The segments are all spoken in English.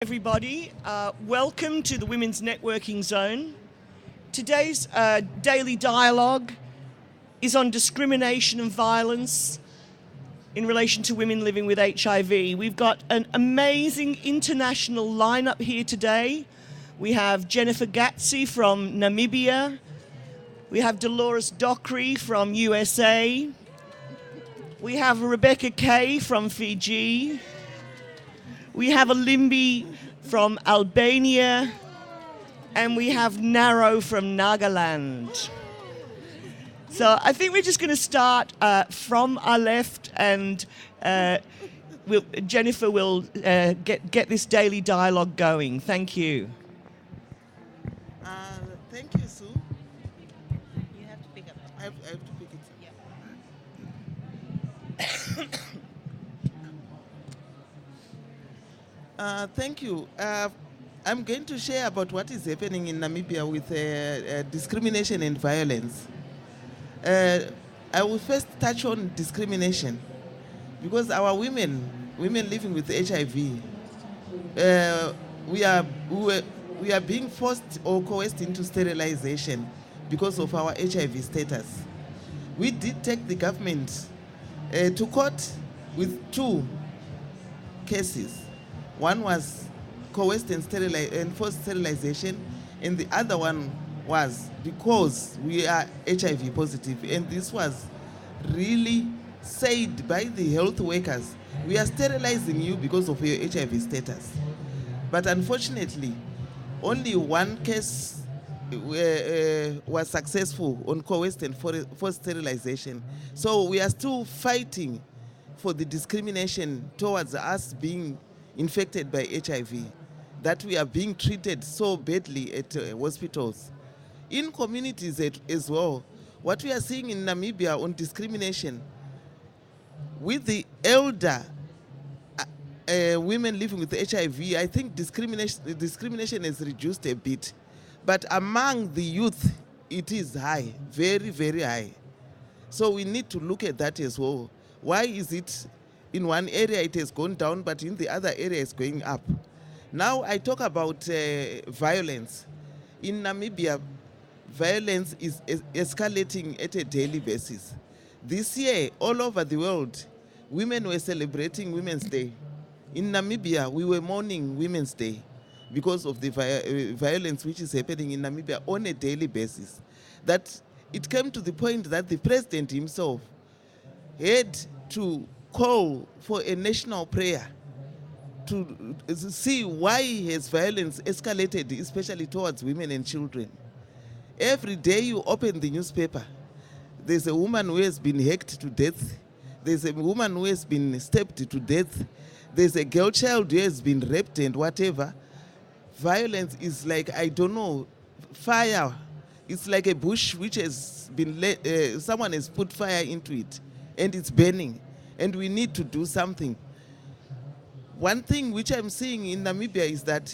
Everybody, welcome to the Women's Networking Zone. Today's daily dialogue is on discrimination and violence in relation to women living with HIV. We've got an amazing international lineup here today. We have Jenifer Gatsi from Namibia. We have Deloris Dockery from USA. We have Rebecca Kay from Fiji. We have Olimbi from Albania, and we have Naro from Nagaland. So I think we're just going to start from our left, and Jenifer will get this daily dialogue going. Thank you. Thank you, Sue. You have to pick up. I have to pick it. Thank you. I'm going to share about what is happening in Namibia with discrimination and violence. I will first touch on discrimination because our women living with HIV, we are being forced or coerced into sterilization because of our HIV status. We did take the government to court with two cases. One was coerced and forced sterilization, and the other one was because we are HIV positive. And this was really said by the health workers, we are sterilizing you because of your HIV status. But unfortunately, only one case was successful on coerced and forced sterilization. So we are still fighting for the discrimination towards us being infected by HIV, that we are being treated so badly at hospitals. In communities as well, what we are seeing in Namibia on discrimination, with the elder women living with HIV, I think discrimination has reduced a bit. But among the youth, it is high, very, very high. So we need to look at that as well. Why is it in one area it has gone down, but in the other area it's going up? Now I talk about violence. In Namibia, violence is escalating at a daily basis. This year, all over the world, women were celebrating Women's Day. In Namibia, we were mourning Women's Day because of the violence which is happening in Namibia on a daily basis. That it came to the point that the president himself had to call for a national prayer to see why has violence escalated, especially towards women and children. Every day you open the newspaper, there's a woman who has been hacked to death. There's a woman who has been stabbed to death. There's a girl child who has been raped and whatever. Violence is like, I don't know, fire. It's like a bush which has been, someone has put fire into it and it's burning. And we need to do something. One thing which I'm seeing in Namibia is that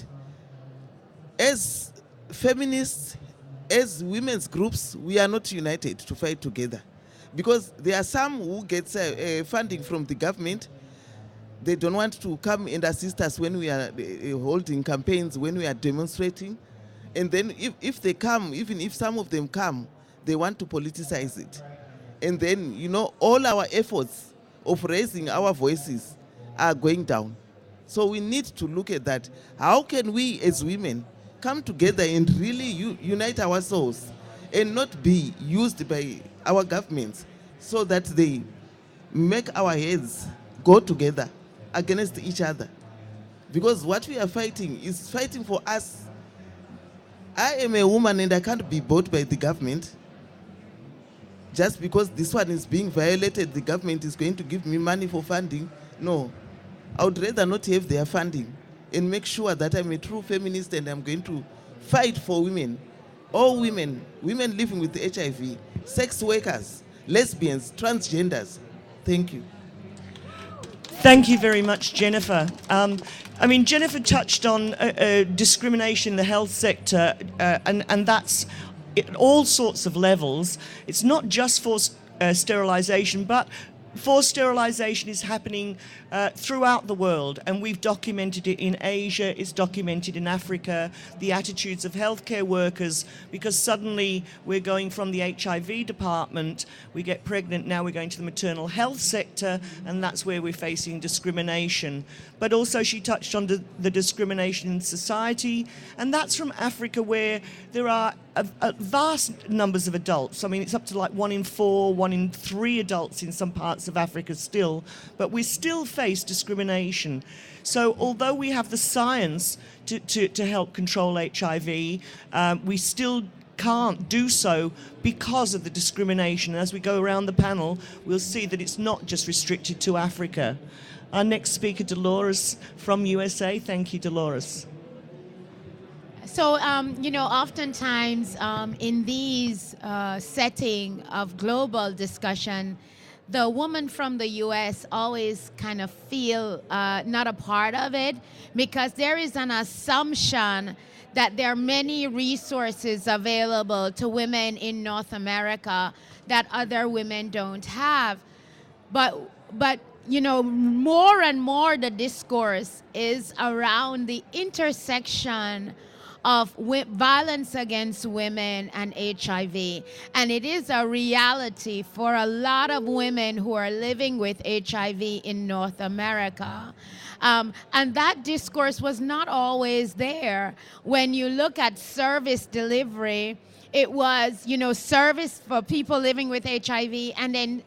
as feminists, as women's groups, we are not united to fight together. Because there are some who get funding from the government. They don't want to come and assist us when we are holding campaigns, when we are demonstrating. And then if they come, even if some of them come, they want to politicize it. And then, all our efforts of raising our voices are going down. So we need to look at that. How can we as women come together and really unite ourselves and not be used by our governments so that they make our heads go together against each other? Because what we are fighting is fighting for us. I am a woman and I can't be bought by the government. Just because this one is being violated, the government is going to give me money for funding. No, I would rather not have their funding and make sure that I'm a true feminist and I'm going to fight for women, all women living with HIV, sex workers, lesbians, transgenders. Thank you. Thank you very much, Jenifer. Jenifer touched on discrimination in the health sector, and that's at all sorts of levels. It's not just for sterilisation, but forced sterilisation is happening throughout the world, and we've documented it in Asia, it's documented in Africa, the attitudes of healthcare workers, because suddenly we're going from the HIV department, we get pregnant, now we're going to the maternal health sector, and that's where we're facing discrimination. But also she touched on the discrimination in society, and that's from Africa, where there are vast numbers of adults. I mean, it's up to like 1 in 4, 1 in 3 adults in some parts of Africa still, but we still face discrimination. So although we have the science to help control HIV, we still can't do so because of the discrimination. As we go around the panel, we'll see that it's not just restricted to Africa. Our next speaker, Deloris from USA. Thank you, Deloris. So, oftentimes in these setting of global discussion, the woman from the U.S. always kind of feel not a part of it, because there is an assumption that there are many resources available to women in North America that other women don't have. But more and more the discourse is around the intersection of violence against women and HIV. And it is a reality for a lot of women who are living with HIV in North America. And that discourse was not always there. When you look at service delivery, it was, service for people living with HIV, and then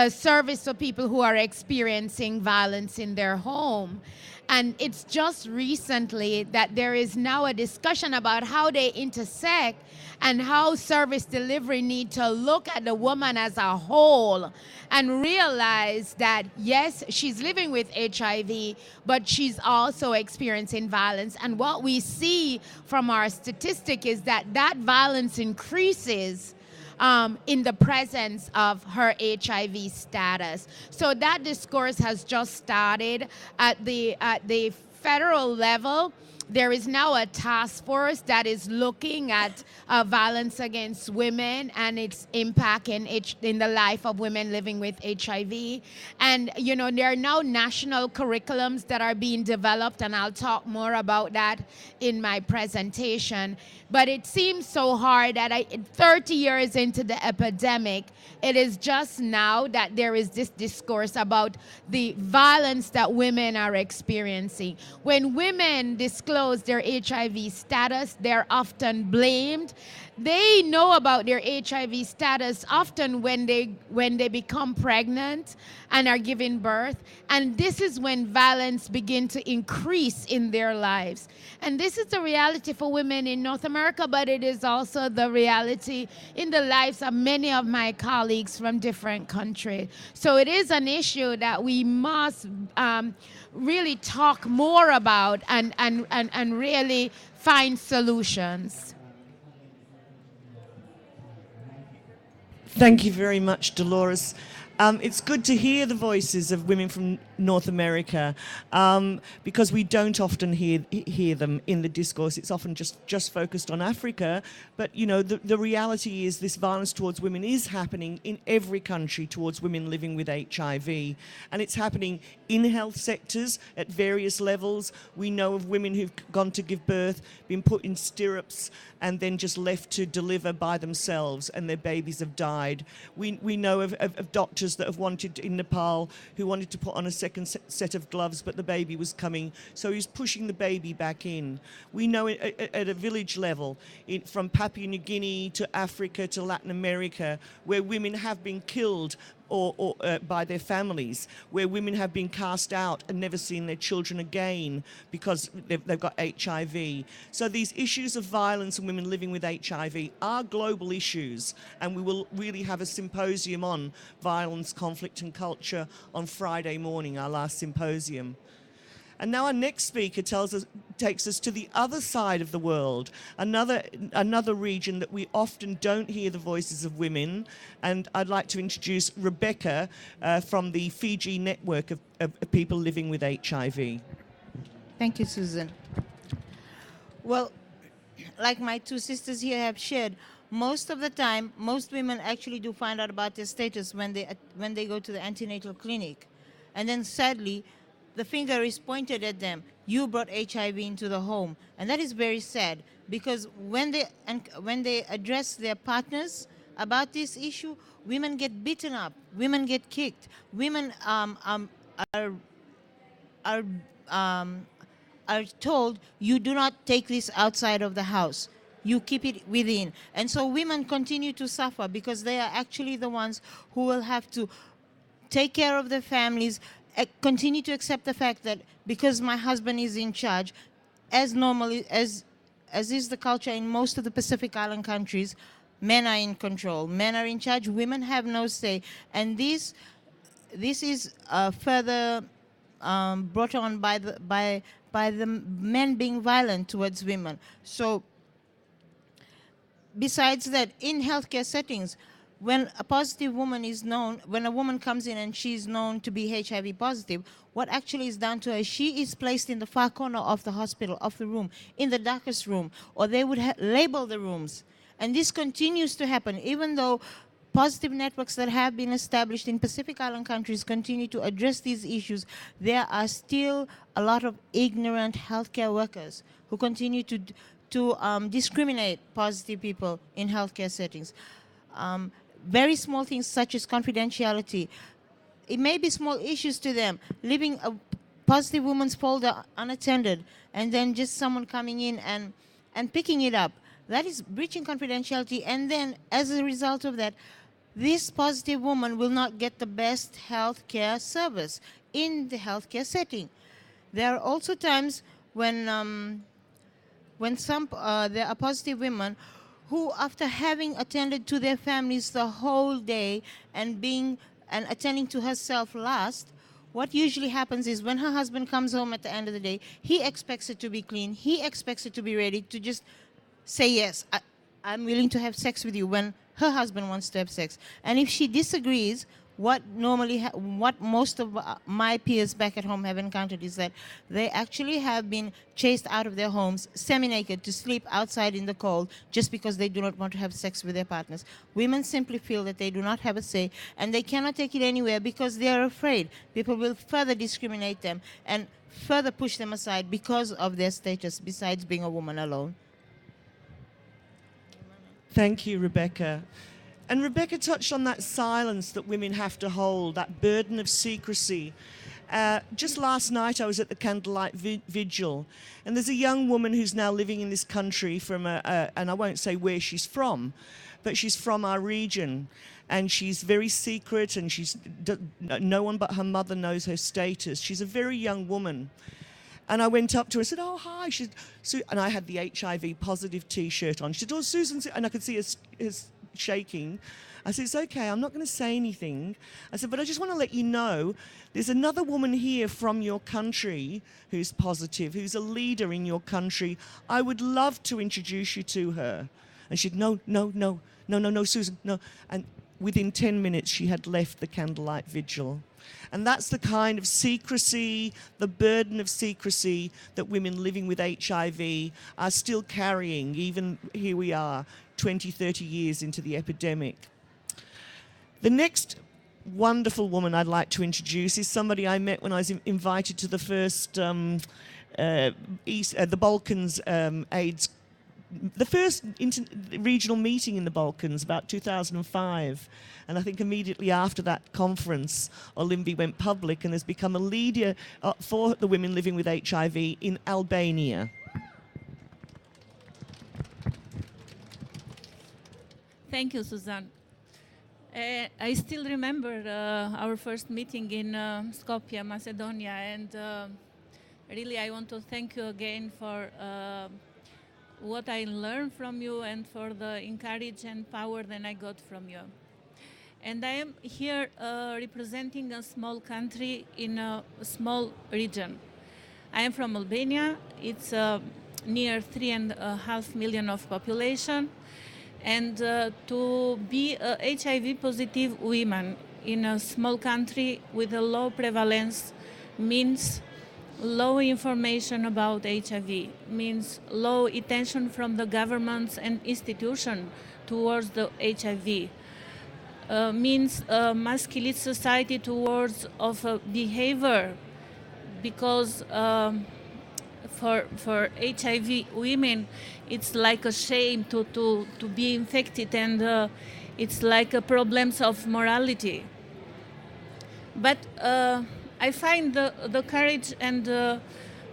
service for people who are experiencing violence in their home. And it's just recently that there is now a discussion about how they intersect and how service delivery need to look at the woman as a whole and realize that, yes, she's living with HIV, but she's also experiencing violence. And what we see from our statistic is that that violence increases in the presence of her HIV status. So that discourse has just started at the federal level. There is now a task force that is looking at violence against women and its impact in the life of women living with HIV. And, there are now national curriculums that are being developed, and I'll talk more about that in my presentation. But it seems so hard that 30 years into the epidemic, it is just now that there is this discourse about the violence that women are experiencing. When women disclose their HIV status, they're often blamed. They know about their HIV status often when they become pregnant and are giving birth. And this is when violence begins to increase in their lives. And this is the reality for women in North America, but it is also the reality in the lives of many of my colleagues from different countries. So it is an issue that we must really talk more about and really find solutions. Thank you very much, Deloris. It's good to hear the voices of women from North America because we don't often hear them in the discourse. It's often just focused on Africa. But, the reality is this violence towards women is happening in every country towards women living with HIV. And it's happening in health sectors at various levels. We know of women who've gone to give birth, been put in stirrups, and then just left to deliver by themselves, and their babies have died. We know of doctors that have wanted, in Nepal, who wanted to put on a second set of gloves, but the baby was coming, so he's pushing the baby back in. We know at a village level, from Papua New Guinea to Africa to Latin America, where women have been killed or by their families, where women have been cast out and never seen their children again because they've got HIV. So these issues of violence and women living with HIV are global issues, and we will really have a symposium on violence, conflict and culture on Friday morning, our last symposium. And now our next speaker takes us to the other side of the world, another region that we often don't hear the voices of women. And I'd like to introduce Rebecca from the Fiji network of people living with HIV. Thank you, Susan. Well, like my two sisters here have shared, most of the time, most women actually do find out about their status when they go to the antenatal clinic. And then sadly, the finger is pointed at them. You brought HIV into the home. And that is very sad, because when they address their partners about this issue, women get beaten up, women get kicked, women are are um, are told, you do not take this outside of the house. You keep it within. And so women continue to suffer because they are actually the ones who will have to take care of their families, continue to accept the fact that because my husband is in charge, as normally as is the culture in most of the Pacific Island countries, men are in control, men are in charge, women have no say. And this is further brought on by the men being violent towards women. So besides that, in healthcare settings, when a positive woman is known, when a woman comes in and she's known to be HIV positive, what actually is done to her, she is placed in the far corner of the hospital, of the room, in the darkest room, or they would label the rooms. And this continues to happen, even though positive networks that have been established in Pacific Island countries continue to address these issues. There are still a lot of ignorant healthcare workers who continue to discriminate positive people in healthcare settings. Very small things such as confidentiality. It may be small issues to them, leaving a positive woman's folder unattended and then just someone coming in and picking it up. That is breaching confidentiality, and then as a result of that, this positive woman will not get the best health care service in the healthcare setting. There are also times when there are positive women who, after having attended to their families the whole day and attending to herself last, what usually happens is when her husband comes home at the end of the day, he expects it to be clean, he expects it to be ready to just say, yes, I'm willing to have sex with you, when her husband wants to have sex. And if she disagrees, what most of my peers back at home have encountered is that they actually have been chased out of their homes, semi-naked, to sleep outside in the cold just because they do not want to have sex with their partners. Women simply feel that they do not have a say, and they cannot take it anywhere because they are afraid people will further discriminate them and further push them aside because of their status, besides being a woman alone. Thank you, Rebecca. And Rebecca touched on that silence that women have to hold, that burden of secrecy. Just last night I was at the candlelight vigil, and there's a young woman who's now living in this country from, and I won't say where she's from, but she's from our region, and she's very secret, and no one but her mother knows her status. She's a very young woman. And I went up to her and said, oh, hi. And I had the HIV positive T-shirt on. She said, oh, Susan, and I could see her shaking. I said, it's okay, I'm not going to say anything. I said, but I just want to let you know there's another woman here from your country who's positive, who's a leader in your country. I would love to introduce you to her. And she said, no, Susan, no. And within 10 minutes, she had left the candlelight vigil. And that's the kind of secrecy, the burden of secrecy that women living with HIV are still carrying, even here we are, 20, 30 years into the epidemic. The next wonderful woman I'd like to introduce is somebody I met when I was invited to the first the Balkans AIDS, the first regional meeting in the Balkans, about 2005. And I think immediately after that conference, Olimbi went public and has become a leader for the women living with HIV in Albania. Thank you, Suzanne. I still remember our first meeting in Skopje, Macedonia, and really I want to thank you again for what I learned from you and for the encouragement and power that I got from you. And I am here representing a small country in a small region. I am from Albania. It's near 3.5 million of population. And to be a HIV positive woman in a small country with a low prevalence means low information about HIV, means low attention from the governments and institutions towards the HIV. means a masculine society towards of a behavior, because for HIV women, it's like a shame to be infected, and it's like a problems of morality. But I find the courage, and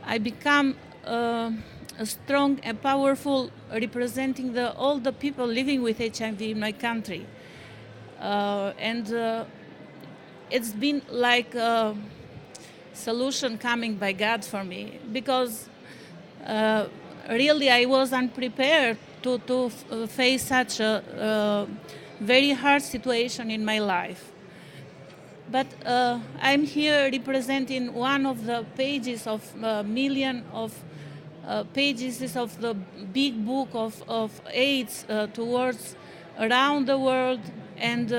I become a strong and powerful, representing all the people living with HIV in my country. And it's been like a solution coming by God for me, because really I was unprepared to face such a very hard situation in my life. But I'm here representing one of the pages of a million of pages of the big book of AIDS towards around the world, and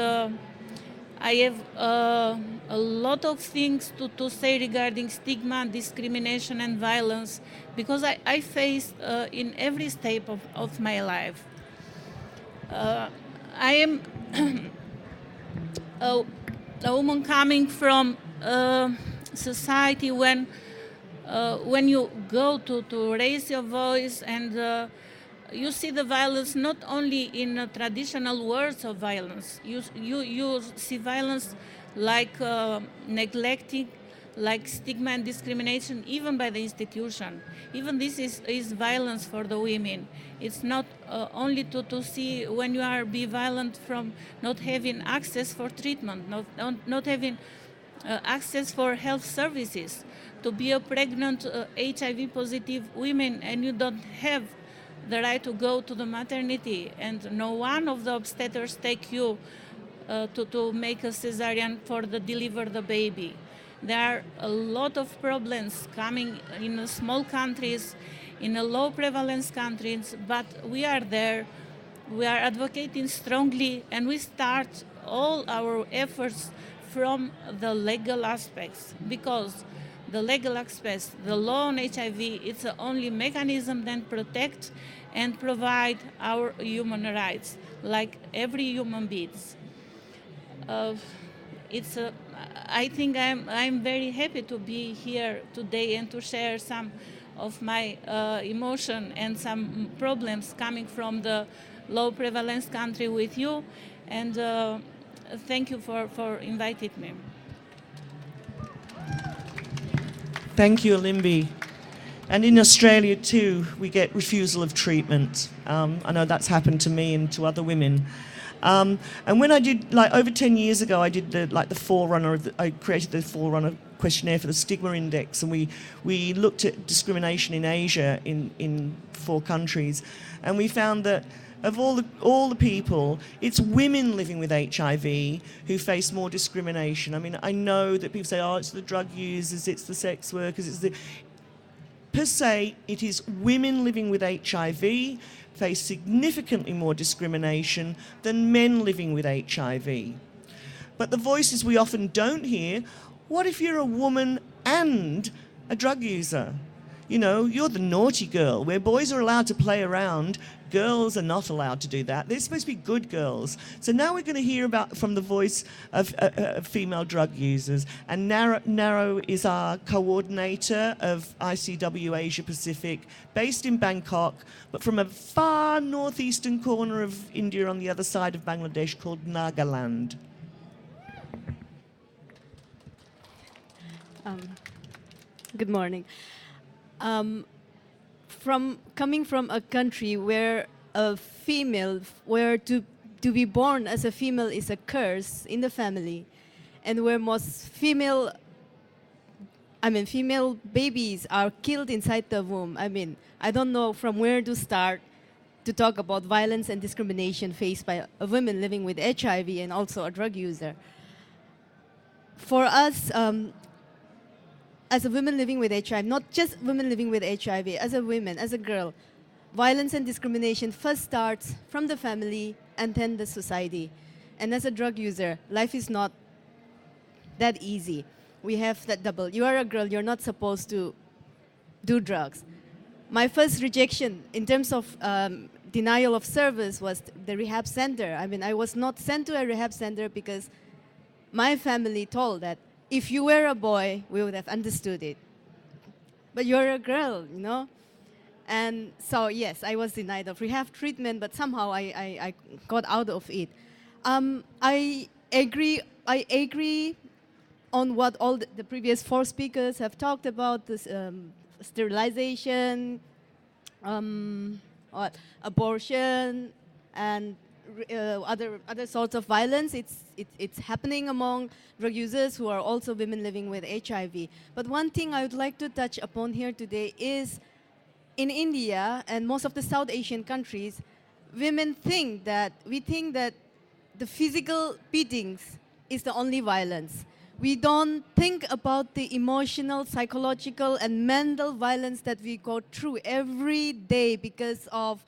I have a lot of things to say regarding stigma, discrimination, and violence, because I face in every step of my life. I am a woman coming from a society when you go to raise your voice, and you see the violence not only in traditional words of violence. You see violence like neglecting, like stigma and discrimination, even by the institution. Even this is violence for the women. It's not only to see when you are be violent from not having access for treatment, not having access for health services, to be a pregnant HIV positive woman and you don't have the right to go to the maternity, and no one of the obstetrics take you to make a cesarean for the deliver the baby. There are a lot of problems coming in small countries, in a low prevalence countries, but we are there. We are advocating strongly, and we start all our efforts from the legal aspects, because the legal aspects, the law on HIV, it's the only mechanism that protect and provide our human rights, like every human being. I think I'm very happy to be here today and to share some of my emotion and some problems coming from the low prevalence country with you, and thank you for inviting me. Thank you, Olimbi. And in Australia too, we get refusal of treatment. I know that's happened to me and to other women. And when I did, like over 10 years ago, I did the forerunner I created the forerunner questionnaire for the stigma index, and we looked at discrimination in Asia in 4 countries, and we found that of all the people, it's women living with HIV who face more discrimination. I mean, I know that people say, oh, it's the drug users, it's the sex workers, it's the... Per se, it is women living with HIV face significantly more discrimination than men living with HIV. But the voices we often don't hear, what if you're a woman and a drug user? You know, you're the naughty girl. Where boys are allowed to play around, girls are not allowed to do that. They're supposed to be good girls. So now we're going to hear from the voice of female drug users. And Naro is our coordinator of ICW Asia Pacific, based in Bangkok, but from a far northeastern corner of India on the other side of Bangladesh called Nagaland. Good morning. Coming from a country where a female, where to be born as a female is a curse in the family, and where most female babies are killed inside the womb. I mean, I don't know from where to start to talk about violence and discrimination faced by a woman living with HIV and also a drug user. For us, as a woman living with HIV, not just women living with HIV, as a woman, as a girl, violence and discrimination first starts from the family and then the society. And as a drug user, life is not that easy. We have that double. You are a girl, you're not supposed to do drugs. My first rejection in terms of denial of service was the rehab center. I mean, I was not sent to a rehab center because my family told that if you were a boy, we would have understood it. But you're a girl, you know? And so, yes, I was denied of rehab treatment, but somehow I got out of it. I agree on what all the previous 4 speakers have talked about, this sterilization, abortion, and other sorts of violence. It's happening among drug users who are also women living with HIV. But one thing I would like to touch upon here today is in India and most of the South Asian countries, women think that the physical beatings is the only violence. We don't think about the emotional, psychological, and mental violence that we go through every day because of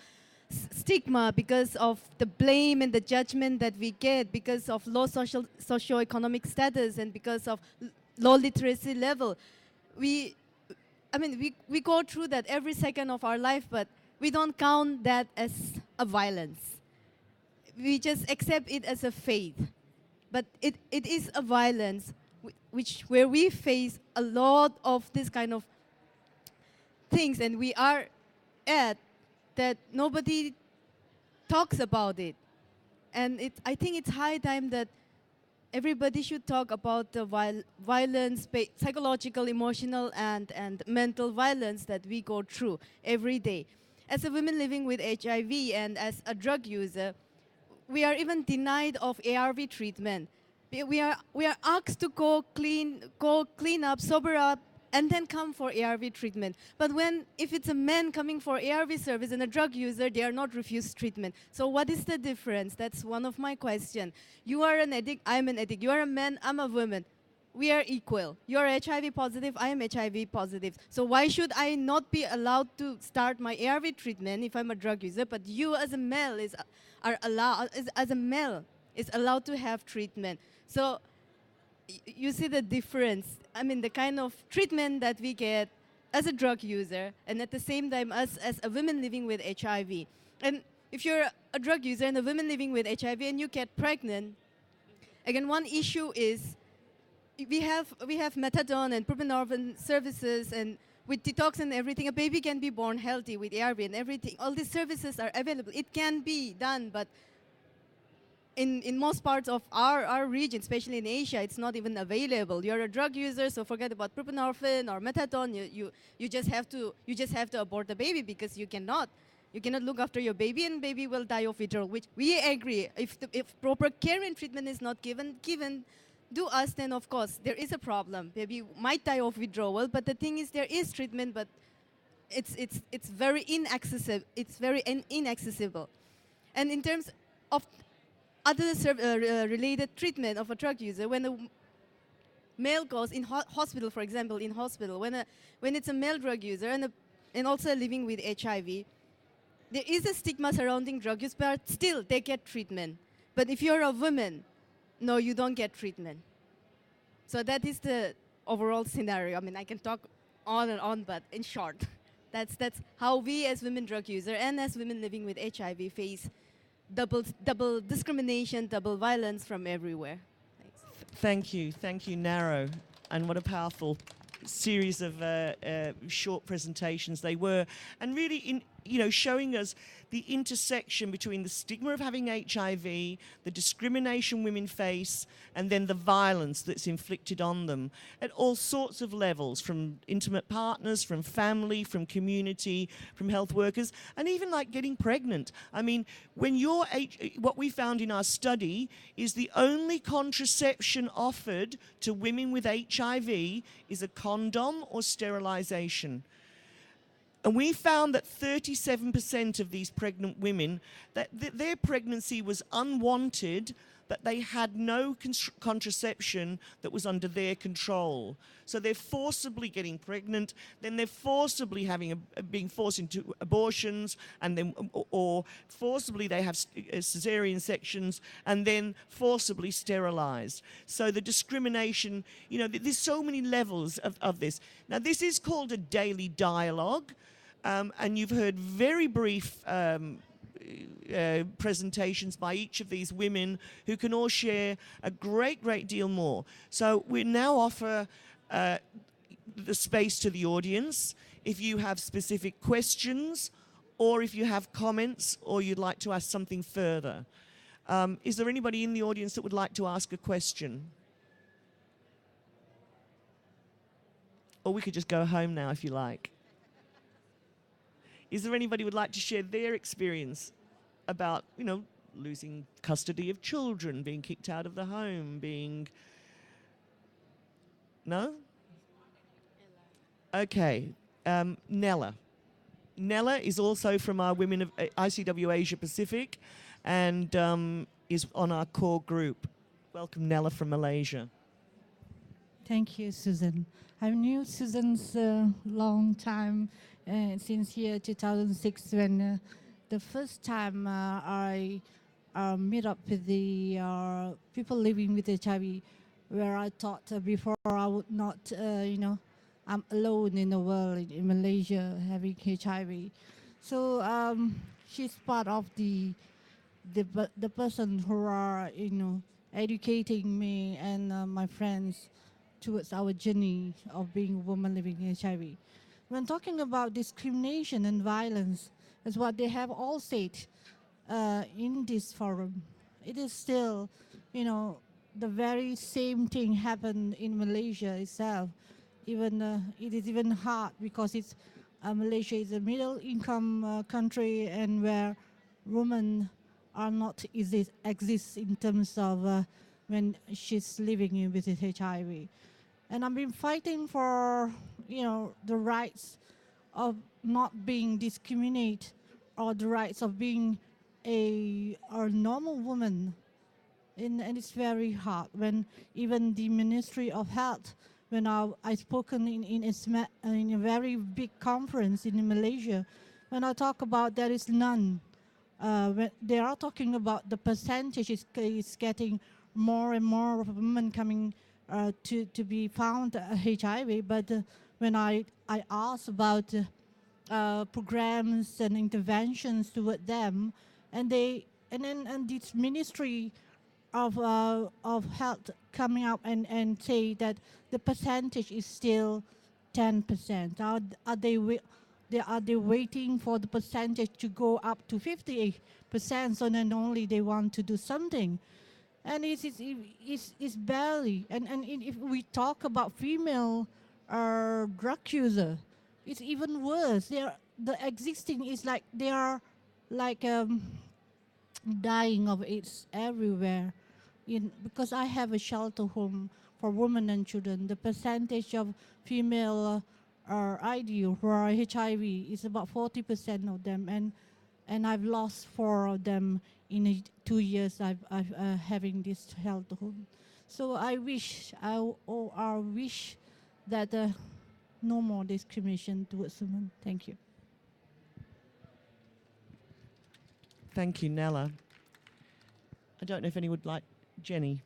stigma, because of the blame and the judgment that we get, because of low socioeconomic status, and because of low literacy level. We go through that every second of our life, but we don't count that as a violence. We just accept it as a fate. But it is a violence where we face a lot of this kind of things, and we are at that nobody talks about it. And I think it's high time that everybody should talk about the violence, psychological, emotional, and mental violence that we go through every day. As a woman living with HIV and as a drug user, we are even denied of ARV treatment. We are asked to go clean up, sober up, and then come for ARV treatment. But if it's a man coming for ARV service and a drug user, they are not refused treatment. So what is the difference? That's one of my questions. You are an addict, I'm an addict. You are a man, I'm a woman. We are equal. You are HIV positive, I am HIV positive. So why should I not be allowed to start my ARV treatment if I'm a drug user, but you as a male is allowed to have treatment? So you see the difference. I mean, the kind of treatment that we get as a drug user, and at the same time as a woman living with HIV. And if you're a drug user and a woman living with HIV and you get pregnant, again, one issue is we have methadone and buprenorphine services, and with detox and everything, a baby can be born healthy with ARV and everything. All these services are available. It can be done, but in most parts of our region, especially in Asia, it's not even available. You're a drug user, so forget about buprenorphine or methadone. You just have to abort the baby because you cannot look after your baby, and baby will die of withdrawal. Which we agree, if proper care and treatment is not given to us, then of course there is a problem. Baby might die of withdrawal, but the thing is there is treatment, but it's very inaccessible. It's very inaccessible. And in terms of other related treatment of a drug user, when a male goes in hospital, for example, when it's a male drug user and also living with HIV, there is a stigma surrounding drug use, but still they get treatment. But if you're a woman, no, you don't get treatment. So that is the overall scenario. I mean, I can talk on and on, but in short, that's how we as women drug user and as women living with HIV face double discrimination, double violence from everywhere. Thanks. Thank you, Naro, and what a powerful series of short presentations they were, and really showing us the intersection between the stigma of having HIV, the discrimination women face, and then the violence that's inflicted on them at all sorts of levels, from intimate partners, from family, from community, from health workers, and even like getting pregnant. I mean, what we found in our study is the only contraception offered to women with HIV is a condom or sterilization. And we found that 37% of these pregnant women, that their pregnancy was unwanted, that they had no contraception that was under their control. So they're forcibly getting pregnant, then they're forcibly being forced into abortions, and then or forcibly they have cesarean sections, and then forcibly sterilized. So the discrimination, there's so many levels of this. Now, this is called a daily dialogue. And you've heard very brief presentations by each of these women who can all share a great deal more. So we now offer the space to the audience. If you have specific questions or if you have comments or you'd like to ask something further. Is there anybody in the audience that would like to ask a question? Or we could just go home now if you like. Is there anybody who would like to share their experience about, you know, losing custody of children, being kicked out of the home, being... No? Okay. Nella. Nella is also from our Women of ICW Asia Pacific and is on our core group. Welcome, Nella from Malaysia. Thank you, Susan. I've known Susan's long time, since year 2006 when the first time I met up with the people living with HIV, where I thought before I would not, you know, I'm alone in the world in Malaysia having HIV. So she's part of the person who are, you know, educating me and my friends towards our journey of being a woman living with HIV. When talking about discrimination and violence, as what they have all said in this forum, it is still, you know, the very same thing happened in Malaysia itself. Even it is even hard because it's Malaysia is a middle-income country and where women are not exist in terms of when she's living with HIV. And I've been fighting for, you know, the rights of not being discriminated or the rights of being a normal woman. And it's very hard when even the Ministry of Health, when I spoken in a very big conference in Malaysia, when I talk about there is none, when they are talking about the percentage is getting more and more of women coming to be found HIV, but when I asked about programs and interventions toward them, and this Ministry of Health coming up and say that the percentage is still 10%. Are they waiting for the percentage to go up to 58%? So then only they want to do something. And it's barely. And if we talk about female drug user, it's even worse. The existing is like they are like dying of AIDS everywhere. Because I have a shelter home for women and children, the percentage of female ID who are HIV is about 40% of them, and I've lost 4 of them in 2 years I've having this shelter home. So I wish that no more discrimination towards women. Thank you. Thank you, Nella. I don't know if anyone would like Jenny.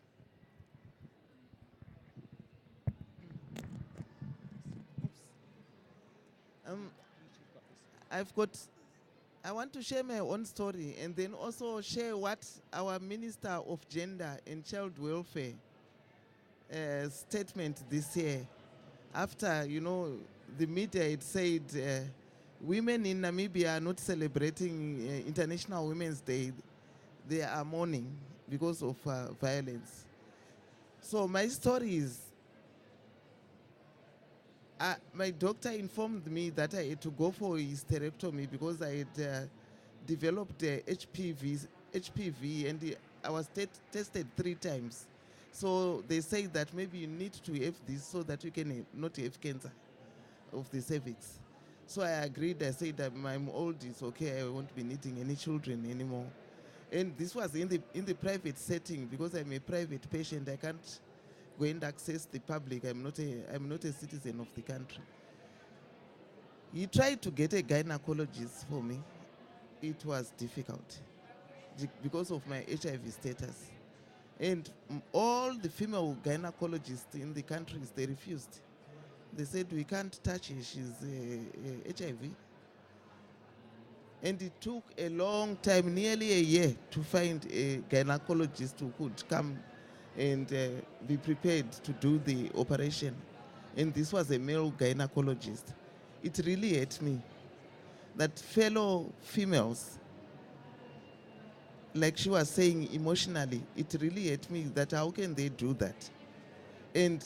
I want to share my own story and then also share what our Minister of Gender and Child Welfare statement this year. After, you know, the media had said women in Namibia are not celebrating International Women's Day. They are mourning because of violence. So my story is, my doctor informed me that I had to go for a hysterectomy because I had developed HPV and I was tested 3 times. So they say that maybe you need to have this so that you can not have cancer of the cervix. So I agreed. I said that I'm old, it's okay, I won't be needing any children anymore. And this was in the private setting because I'm a private patient. I can't go and access the public. I'm not a citizen of the country. He tried to get a gynecologist for me. It was difficult because of my HIV status. And all the female gynecologists in the countries, they refused. They said, we can't touch her, she's HIV. And it took a long time, nearly a year, to find a gynecologist who could come and be prepared to do the operation. And this was a male gynecologist. It really hurt me that fellow females, like she was saying, emotionally, it really hurt me that how can they do that? And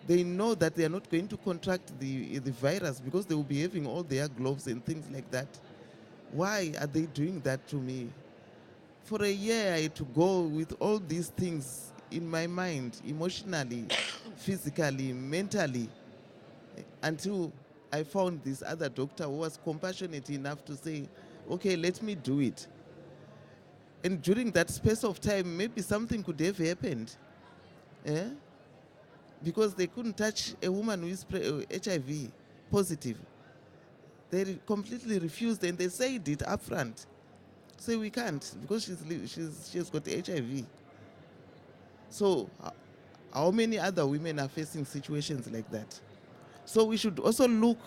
they know that they are not going to contract the virus because they will be having all their gloves and things like that. Why are they doing that to me? For a year, I had to go with all these things in my mind, emotionally, physically, mentally, until I found this other doctor who was compassionate enough to say, okay, let me do it. And during that space of time, maybe something could have happened. Because they couldn't touch a woman who is HIV positive. They completely refused, and they said it up front. Say we can't because she's got HIV. So how many other women are facing situations like that? So we should also look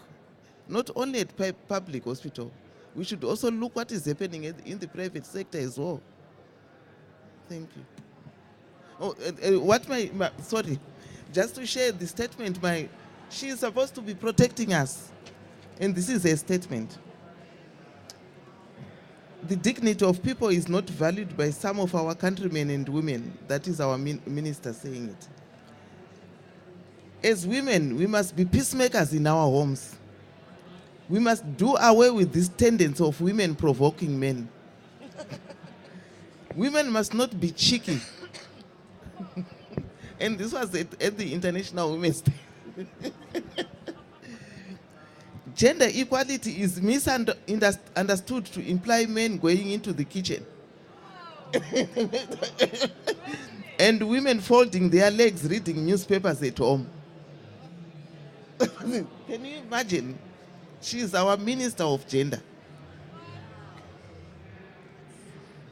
not only at public hospital, we should also look what is happening in the private sector as well. Thank you. Oh, sorry, just to share the statement, she is supposed to be protecting us, and this is a statement. The dignity of people is not valued by some of our countrymen and women. That is our minister saying it. As women, we must be peacemakers in our homes. We must do away with this tendency of women provoking men. Women must not be cheeky. And this was at the International Women's Day. Gender equality is misunderstood to imply men going into the kitchen. And women folding their legs reading newspapers at home. Can you imagine? She is our Minister of Gender.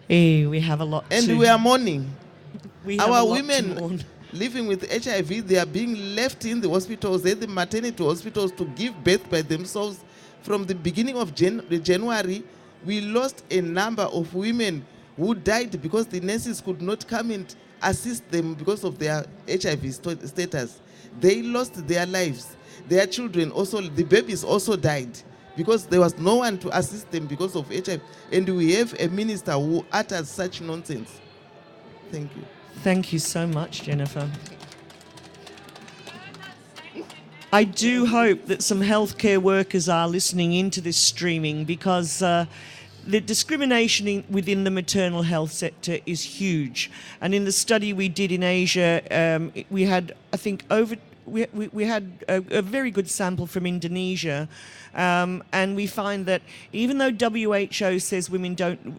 Hey, we have a lot and we are mourning. Our women living with HIV, they are being left in the hospitals, at the maternity hospitals, to give birth by themselves. From the beginning of January, we lost a number of women who died because the nurses could not come and assist them because of their HIV status. They lost their lives. Their children also, the babies also died because there was no one to assist them because of HIV. And we have a minister who utters such nonsense. Thank you. Thank you so much, Jenifer. I do hope that some healthcare workers are listening into this streaming, because the discrimination within the maternal health sector is huge. And in the study we did in Asia, we had, I think, we had a very good sample from Indonesia, and we find that even though WHO says women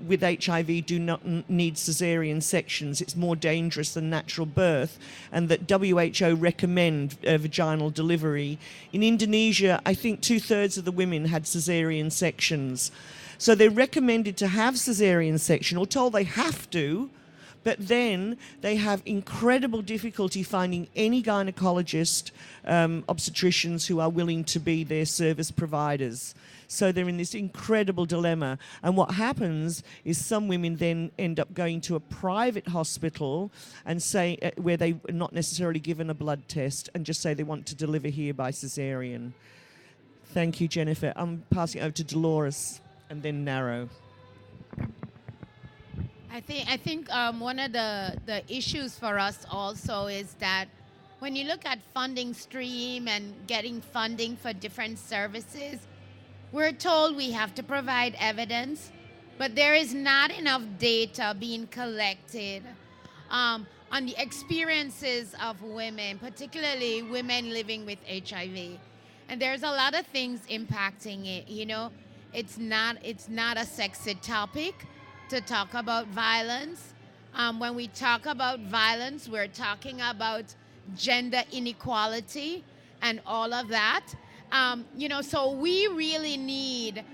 with HIV do not need cesarean sections, it's more dangerous than natural birth, and that WHO recommend vaginal delivery. In Indonesia, I think 2/3 of the women had cesarean sections. So they're recommended to have cesarean section, or told they have to, but then they have incredible difficulty finding any gynecologist, obstetricians who are willing to be their service providers. So they're in this incredible dilemma. And what happens is some women then end up going to a private hospital and say, where they're not necessarily given a blood test, and just say they want to deliver here by cesarean. Thank you, Jenifer. I'm passing over to Deloris and then Naro. I think one of the issues for us also is that when you look at funding stream and getting funding for different services, we're told we have to provide evidence, but there is not enough data being collected on the experiences of women, particularly women living with HIV. And there's a lot of things impacting it. You know, it's not a sexy topic to talk about violence. When we talk about violence, we're talking about gender inequality and all of that. So we really need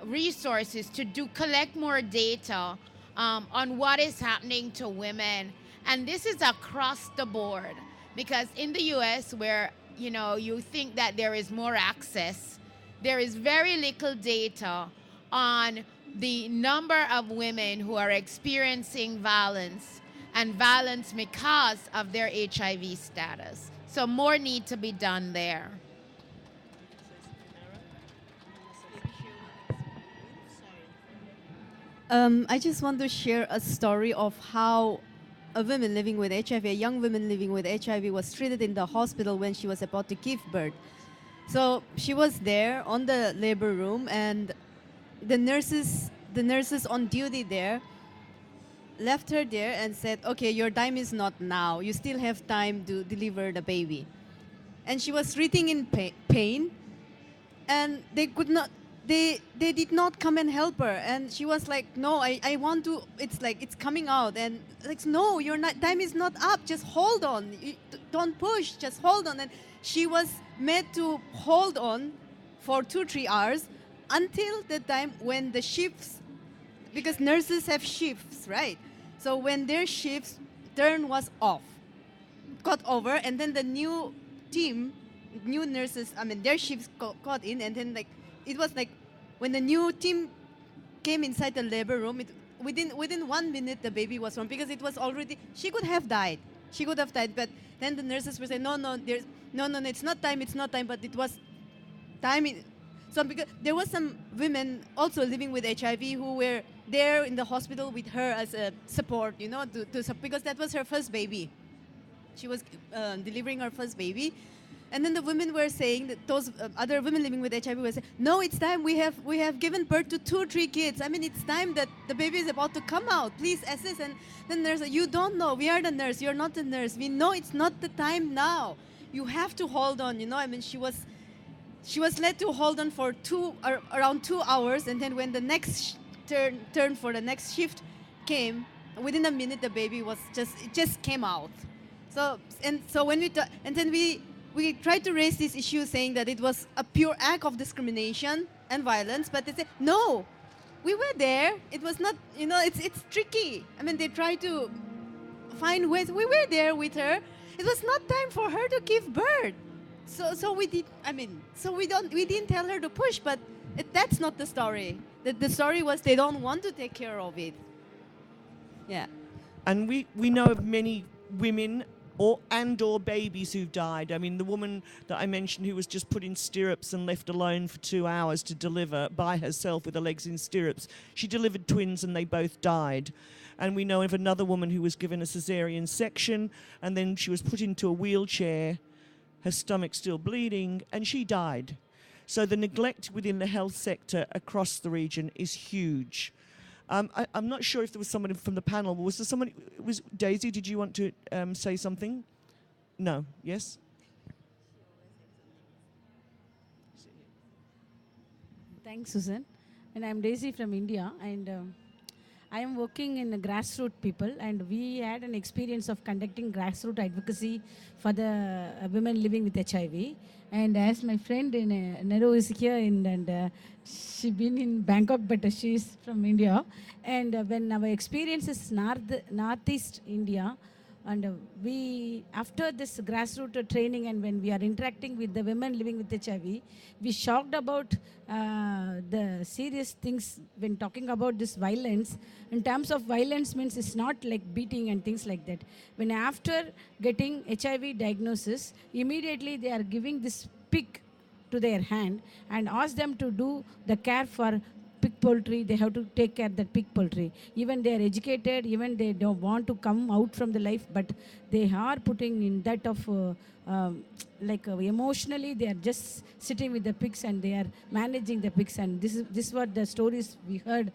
resources to collect more data on what is happening to women. And this is across the board, because in the US, where you think that there is more access, there is very little data on the number of women who are experiencing violence and violence because of their HIV status. So more need to be done there. I just want to share a story of how a woman living with HIV, a young woman living with HIV, was treated in the hospital when she was about to give birth. So she was there on the labor room, and the nurses on duty there left her there and said, "Okay, your time is not now. You still have time to deliver the baby." And she was writhing in pain, and they could not. They did not come and help her, and she was like, "No, I want to. It's like it's coming out." And like, "No, your time is not up. Just hold on. Don't push. Just hold on." And she was made to hold on for 2-3 hours until the time when the shifts, because nurses have shifts, right? So when their shifts turn was off, got over, and then the new team, new nurses, their shifts got in, and then like it was like when the new team came inside the labor room, within 1 minute the baby was born, because it was already, she could have died, but then the nurses were saying, no, it's not time, but it was time. So because there was some women also living with HIV who were there in the hospital with her as a support, because that was her first baby. She was delivering her first baby. And then the women were saying, that those other women living with HIV were saying, "No, it's time. We have given birth to 2-3 kids. It's time that the baby is about to come out. Please assist." And then there's "You don't know. We are the nurse. You're not the nurse. We know it's not the time now. You have to hold on." She was led to hold on for around 2 hours, and then when the next turn for the next shift came, within a minute the baby was just came out. So when we tried to raise this issue, saying that it was a pure act of discrimination and violence, but they said, "No, we were there. It was not, it's tricky." They tried to find ways. We were there with her. It was not time for her to give birth. So we did, we didn't tell her to push, but that's not the story. The story was they don't want to take care of it. Yeah. And we know of many women or babies who've died. The woman that I mentioned who was just put in stirrups and left alone for 2 hours to deliver by herself with her legs in stirrups, she delivered twins and they both died. And we know of another woman who was given a cesarean section, and then she was put into a wheelchair, her stomach still bleeding, and she died. So the neglect within the health sector across the region is huge. I'm not sure if there was someone from the panel. Was there someone? Was Daisy? Did you want to say something? No. Yes. Thanks, Susan. And I'm Daisy from India, and I am working in grassroots people, and we had an experience of conducting grassroots advocacy for the women living with HIV. And as my friend in Nero is here, and she's been in Bangkok, but she's from India. And when our experience is Northeast India, and we, after this grassroots training, and when we are interacting with the women living with HIV, we shocked about the serious things when talking about this violence. In terms of violence means it's not like beating and things like that. When after getting HIV diagnosis, immediately they are giving this pig to their hand and ask them to do the care for pig poultry. They have to take care of that pig poultry. Even they are educated, even they don't want to come out from the life, but they are putting in that of emotionally they are just sitting with the pigs and they are managing the pigs. And this were the stories we heard,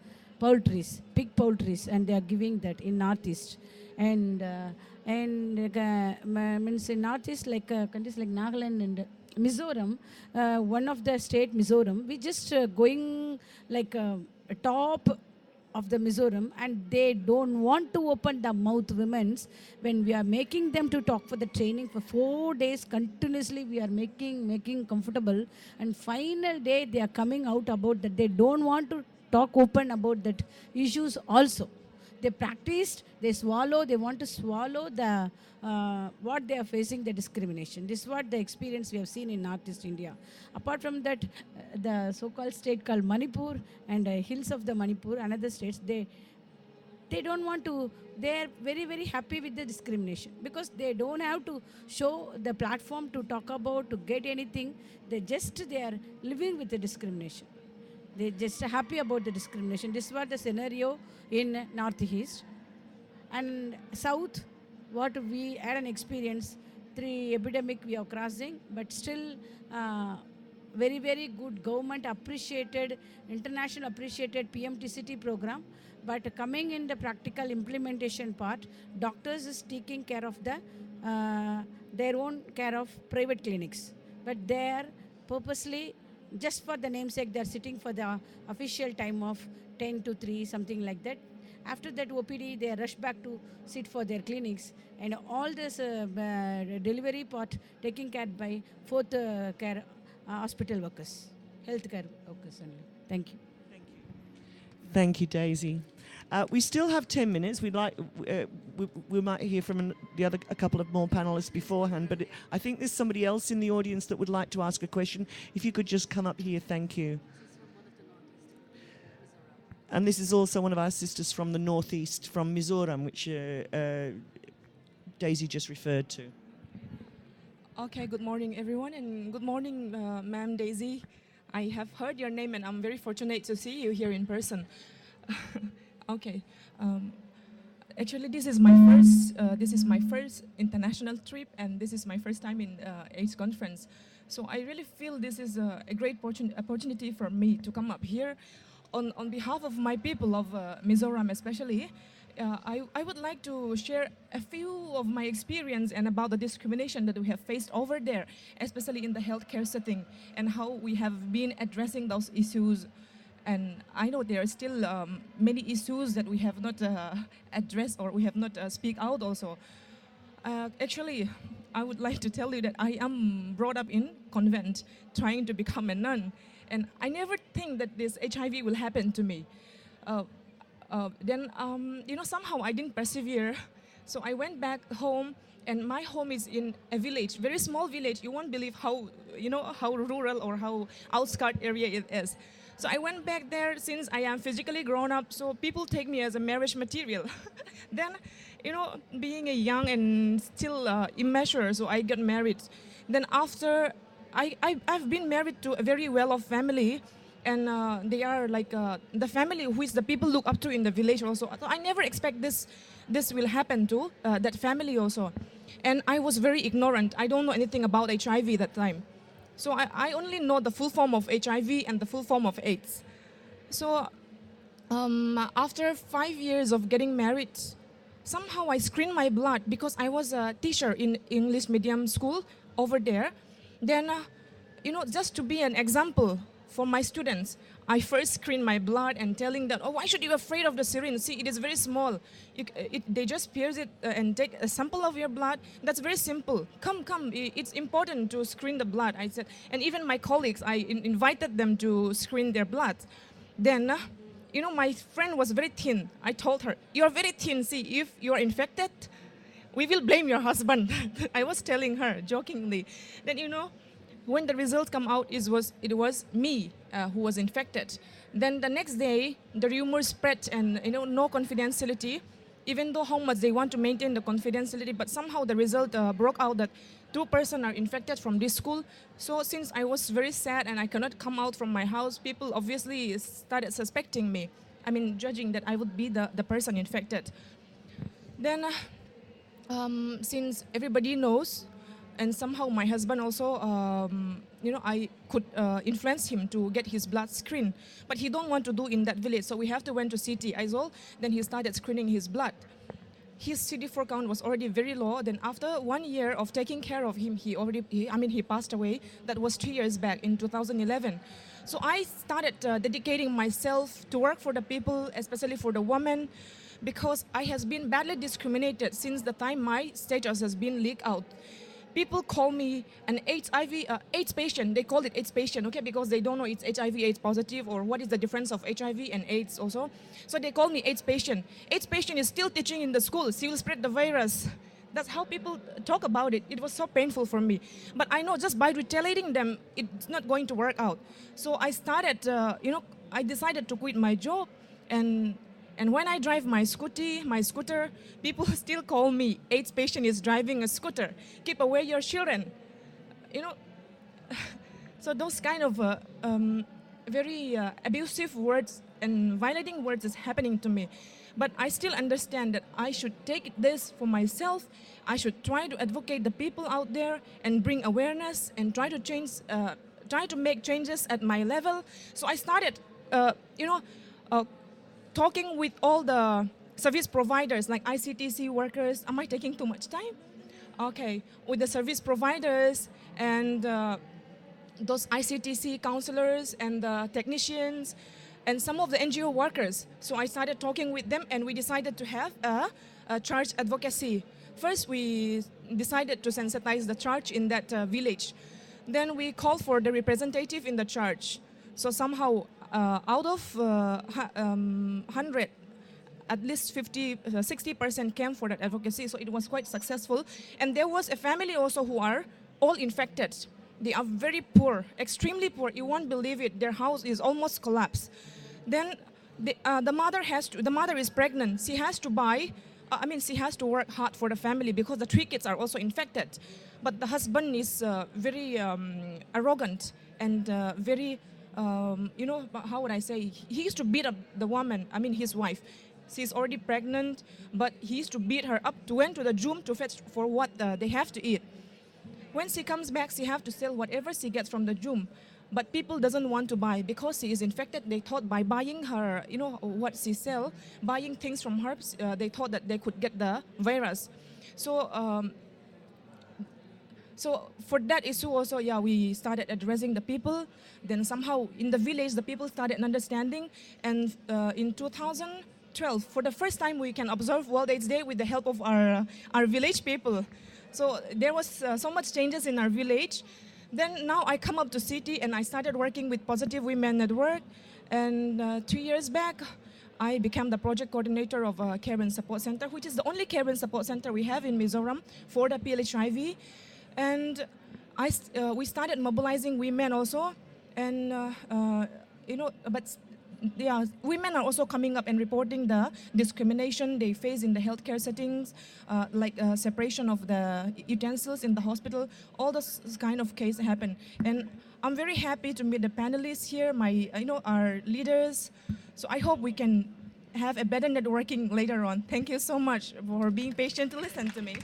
pig poultries, and they are giving that in Northeast. And means in Northeast, like countries like Nagaland and Mizoram, one of the state Mizoram, we just going like top of the Mizoram, and they don't want to open the mouth, women's, when we are making them to talk for the training for 4 days continuously. We are making comfortable, and final day they are coming out about that they don't want to talk open about that issues also. they practiced, they want to swallow the what they are facing, the discrimination. This is what the experience we have seen in Northeast India. Apart from that, the so-called state called Manipur and hills of the Manipur, another states, they don't want to, they are very, very happy with the discrimination because they don't have to show the platform to talk about, to get anything. They are living with the discrimination. They're just happy about the discrimination. This was the scenario in Northeast. And South, what we had an experience, 3 epidemic we are crossing, but still very, very good government appreciated, international appreciated PMTCT program. But coming in the practical implementation part, doctors is taking care of their own care of private clinics. But they are purposely, just for the namesake, they are sitting for the official time of 10 to 3, something like that. After that OPD, they rush back to sit for their clinics. And all this delivery part taken care by fourth care hospital workers, healthcare workers only. Thank you. Thank you, Daisy. We still have 10 minutes. We might hear from a couple of more panelists beforehand, but I think there's somebody else in the audience that would like to ask a question. If you could just come up here, thank you. And this is also one of our sisters from the northeast, from Mizoram, which Daisy just referred to. Okay, good morning, everyone, and good morning, Ma'am Daisy. I have heard your name, and I'm very fortunate to see you here in person. Okay. Actually, this is my first international trip, and this is my first time in AIDS conference. So I really feel this is a great opportunity for me to come up here. On behalf of my people of Mizoram especially, I would like to share a few of my experience and about the discrimination that we have faced over there, especially in the healthcare setting, and how we have been addressing those issues. And I know there are still many issues that we have not addressed or we have not speak out also. Actually, I would like to tell you that I am brought up in convent, trying to become a nun. And I never think that this HIV will happen to me. Then, somehow I didn't persevere. So I went back home, and my home is in a village, very small village. You won't believe how rural or how outskirt area it is. So I went back there since I am physically grown up, so people take me as a marriage material. Then, being a young and still immature, so I got married. Then after, I've been married to a very well-off family, and they are like the family which the people look up to in the village also. So I never expect this will happen to that family also. And I was very ignorant. I don't know anything about HIV that time. So I only know the full form of HIV and the full form of AIDS. So after 5 years of getting married, somehow I screened my blood because I was a teacher in English medium school over there. Then, just to be an example for my students, I first screen my blood and telling them, why should you be afraid of the syringe? See, it is very small. They just pierce it and take a sample of your blood. That's very simple. Come, it's important to screen the blood, I said. And even my colleagues, I invited them to screen their blood. Then, my friend was very thin. I told her, you're very thin. See, if you're infected, we will blame your husband. I was telling her jokingly. Then, when the results come out, it was me who was infected. Then the next day, the rumor spread and no confidentiality, even though how much they want to maintain the confidentiality, but somehow the result broke out that 2 persons are infected from this school. So since I was very sad and I cannot come out from my house, people obviously started suspecting me. I mean, judging that I would be the person infected. Then, since everybody knows, and somehow my husband also, I could influence him to get his blood screened. But he don't want to do in that village, so we have to went to city Aizzol. Then he started screening his blood. His CD4 count was already very low. Then after 1 year of taking care of him, he passed away. That was 3 years back in 2011. So I started dedicating myself to work for the people, especially for the women, because I has been badly discriminated since the time my status has been leaked out. people call me an AIDS patient. They call it AIDS patient, okay, because they don't know it's HIV/AIDS positive or what is the difference of HIV and AIDS also. So they call me AIDS patient. AIDS patient is still teaching in the schools. He will spread the virus. That's how people talk about it. It was so painful for me. But I know just by retaliating them, it's not going to work out. So I started, I decided to quit my job. And when I drive my scooter, people still call me AIDS patient is driving a scooter. Keep away your children. So those kind of very abusive words and violating words is happening to me. But I still understand that I should take this for myself. I should try to advocate the people out there and bring awareness and try to make changes at my level. So I started, talking with all the service providers like ICTC workers. Am I taking too much time? Okay, with the service providers and those ICTC counselors and the technicians and some of the NGO workers. So I started talking with them and we decided to have a church advocacy. First, we decided to sensitize the church in that village. Then we called for the representative in the church. So somehow out of 100, at least 60% came for that advocacy. So it was quite successful. And there was a family also who are all infected. They are very poor, extremely poor. You won't believe it. Their house is almost collapsed. Then the mother is pregnant. She has to she has to work hard for the family because the 3 kids are also infected. But the husband is very arrogant and very, how would I say? He used to beat up the woman, his wife. She's already pregnant, but he used to beat her up, went to the Zoom to fetch for what they have to eat. When she comes back, she have to sell whatever she gets from the Zoom. But people doesn't want to buy because she is infected. They thought by buying her, what she sell, buying things from her, they thought that they could get the virus. So for that issue also, we started addressing the people. Then somehow in the village, the people started understanding. And in 2012, for the first time, we can observe World AIDS Day with the help of our village people. So there was so much changes in our village. Then now I come up to city and I started working with Positive Women Network. And 2 years back, I became the project coordinator of Care and Support Center, which is the only care and support center we have in Mizoram for the PLHIV. And we started mobilizing women also. And, women are also coming up and reporting the discrimination they face in the healthcare settings, like separation of the utensils in the hospital. All those kind of cases happen. And I'm very happy to meet the panelists here, our leaders. So I hope we can have a better networking later on. Thank you so much for being patient to listen to me.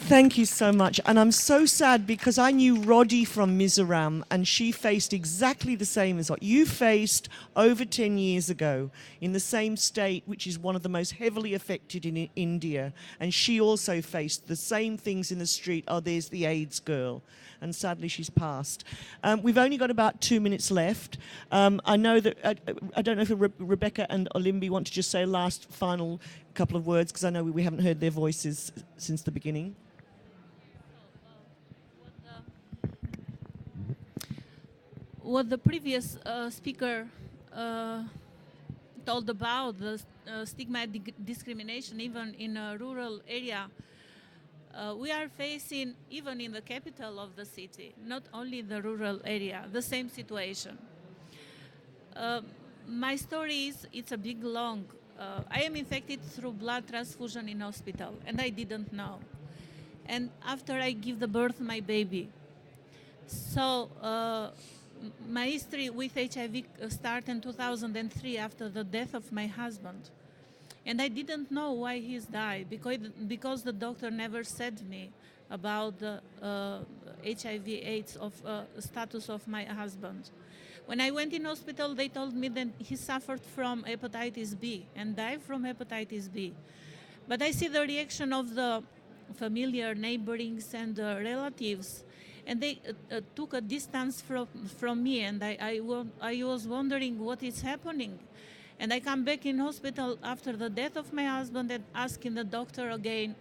Thank you so much. And I'm so sad because I knew Roddy from Mizoram and she faced exactly the same as what you faced over 10 years ago in the same state, which is one of the most heavily affected in India. And she also faced the same things in the street. Oh, there's the AIDS girl. And sadly, she's passed. We've only got about 2 minutes left. I know that, I don't know if Rebecca and Olimbi want to just say a last final couple of words, because I know we haven't heard their voices since the beginning. What the previous speaker told about the stigma and discrimination even in a rural area, we are facing even in the capital of the city, not only the rural area, the same situation. My story is, it's a big long. I am infected through blood transfusion in hospital and I didn't know. And after I give the birth my baby. So my history with HIV started in 2003 after the death of my husband. And I didn't know why he's died, because the doctor never said me about the HIV/AIDS status of my husband. When I went in hospital, they told me that he suffered from hepatitis B and died from hepatitis B. But I see the reaction of the familiar neighborings and relatives, and they took a distance from me, and I was wondering what is happening. And I come back in hospital after the death of my husband and asking the doctor again,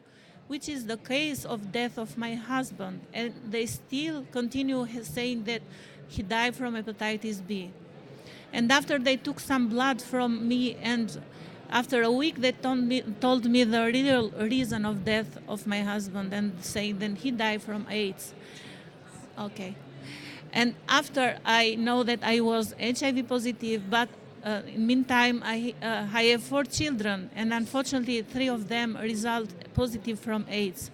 which is the case of death of my husband. And they still continue saying that he died from hepatitis B. And after they took some blood from me, and after a week they told me the real reason of death of my husband, and saying that he died from AIDS. Okay. And after I know that I was HIV positive, but in the meantime I have 4 children, and unfortunately 3 of them result positive from AIDS.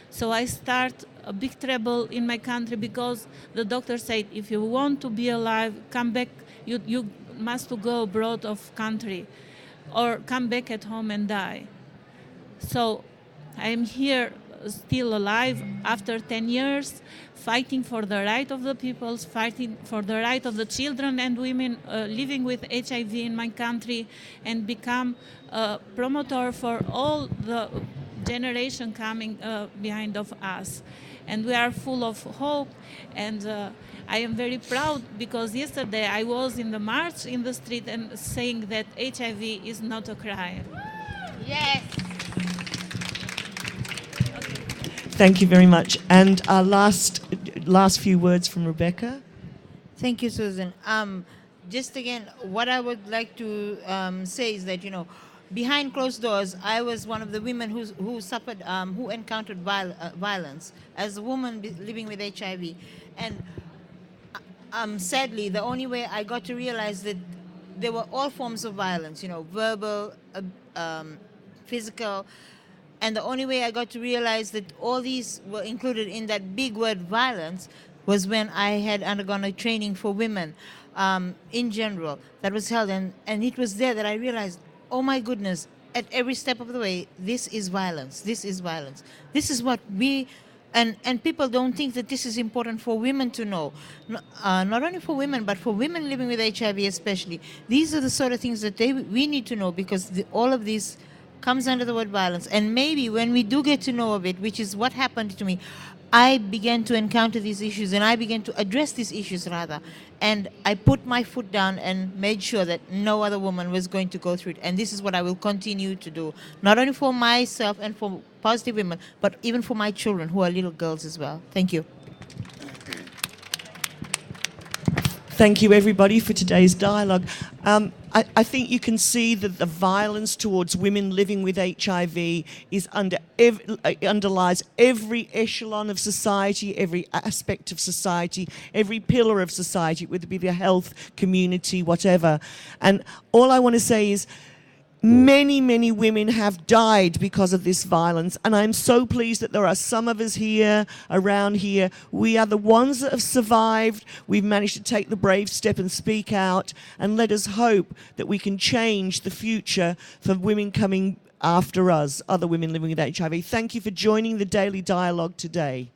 So I start a big trouble in my country, because the doctor said, if you want to be alive, come back, you must go abroad of country, or come back at home and die. So I am here still alive after 10 years, fighting for the right of the people, fighting for the right of the children and women living with HIV in my country, and become a promoter for all the generation coming behind of us. And we are full of hope, and I am very proud, because yesterday I was in the march in the street and saying that HIV is not a crime. Yes. Thank you very much. And our last few words from Rebecca. Thank you, Susan. Just again, what I would like to say is that, behind closed doors, I was one of the women who suffered, who encountered violence as a woman living with HIV. And sadly, the only way I got to realize that there were all forms of violence, verbal, physical. And the only way I got to realize that all these were included in that big word violence was when I had undergone a training for women in general that was held. And it was there that I realized, oh my goodness, at every step of the way, this is violence. This is violence. This is what we, and people don't think that this is important for women to know. Not only for women, but for women living with HIV especially. These are the sort of things that we need to know, because all of these comes under the word violence. And maybe when we do get to know of it, which is what happened to me, I began to encounter these issues, and I began to address these issues rather. And I put my foot down and made sure that no other woman was going to go through it. And this is what I will continue to do, not only for myself and for positive women, but even for my children, who are little girls as well. Thank you. Thank you, everybody, for today's dialogue. I think you can see that the violence towards women living with HIV underlies every echelon of society, every aspect of society, every pillar of society, whether it be the health, community, whatever. And all I want to say is, many, many women have died because of this violence, and I'm so pleased that there are some of us here, around here. We are the ones that have survived. We've managed to take the brave step and speak out, and let us hope that we can change the future for women coming after us, other women living with HIV. Thank you for joining the Daily Dialogue today.